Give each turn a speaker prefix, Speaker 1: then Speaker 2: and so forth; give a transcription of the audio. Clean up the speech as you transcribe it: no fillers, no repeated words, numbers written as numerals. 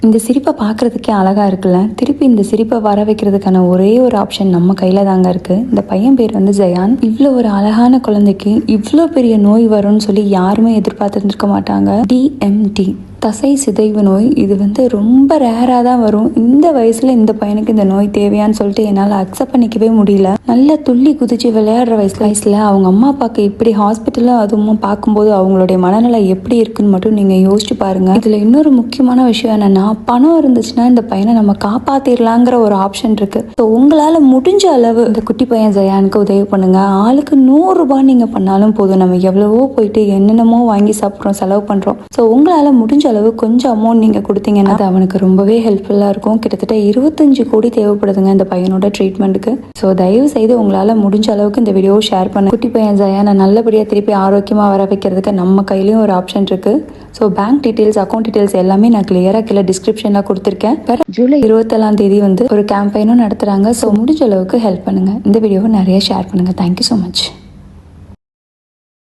Speaker 1: இந்த சிரிப்பை பார்க்குறதுக்கே அழகாக இருக்குல்ல. திருப்பி இந்த சிரிப்பை வர வைக்கிறதுக்கான ஒரே ஒரு ஆப்ஷன் நம்ம கையில் தாங்க இருக்குது. இந்த பையன் பேர் வந்து ஜயான். இவ்வளோ ஒரு அழகான குழந்தைக்கு இவ்வளோ பெரிய நோய் வரும்னு சொல்லி யாருமே எதிர்பார்த்துருந்துருக்க மாட்டாங்க. DMD, தசை சிதைவு நோய். இது வந்து ரொம்ப ரேராக தான் வரும். இந்த வயசில் இந்த பையனுக்கு இந்த நோய் தேவையான்னு சொல்லிட்டு என்னால் அக்செப்ட் பண்ணிக்கவே முடியல. நல்லா துள்ளி குதிச்சு விளையாடுற வயசில் அவங்க அம்மா அப்பாவுக்கு இப்படி ஹாஸ்பிட்டலில் அதுவும் பார்க்கும்போது அவங்களுடைய மனநிலை எப்படி இருக்குன்னு மட்டும் நீங்கள் யோசிச்சு பாருங்கள். இதில் இன்னொரு முக்கியமான விஷயம் என்னென்னா, பணம் இருந்துச்சுன்னா இந்த பையனை நம்ம காப்பாற்றிடலாங்கிற ஒரு ஆப்ஷன் இருக்குது. ஸோ உங்களால் முடிஞ்ச அளவு இந்த குட்டி பையன் ஜயானுக்கு உதவி பண்ணுங்கள். ஆளுக்கு 100 ரூபாய் நீங்கள் பண்ணாலும் போதும். நம்ம எவ்வளவோ போயிட்டு என்னென்னமோ வாங்கி சாப்பிட்றோம், செலவு பண்ணுறோம். ஸோ உங்களால் முடிஞ்ச அளவு கொஞ்சம் அமௌண்ட் நீங்கள் கொடுத்தீங்கன்னா அது அவனுக்கு ரொம்பவே ஹெல்ப்ஃபுல்லாக இருக்கும். கிட்டத்தட்ட 25 கோடி தேவைப்படுதுங்க இந்த பையனோட ட்ரீட்மெண்ட்டுக்கு. ஸோ தயவு செய்து உங்களால் முடிஞ்ச அளவுக்கு இந்த வீடியோவை ஷேர் பண்ண. குட்டி பையன் ஜயானை நல்லபடியாக திருப்பி ஆரோக்கியமாக வர வைக்கிறதுக்கு நம்ம கையிலையும் ஒரு ஆப்ஷன் இருக்குது. So bank details, account details எல்லாமே நான் கிளியராக கீழே டிஸ்கிரிப்ஷனில் கொடுத்துருக்கேன். ஜூலை 27 வந்து ஒரு கேம்பெயினும் நடத்துகிறாங்க. ஸோ முடிஞ்ச அளவுக்கு ஹெல்ப் பண்ணுங்கள். இந்த வீடியோவை நிறைய ஷேர் பண்ணுங்கள். Thank you so much.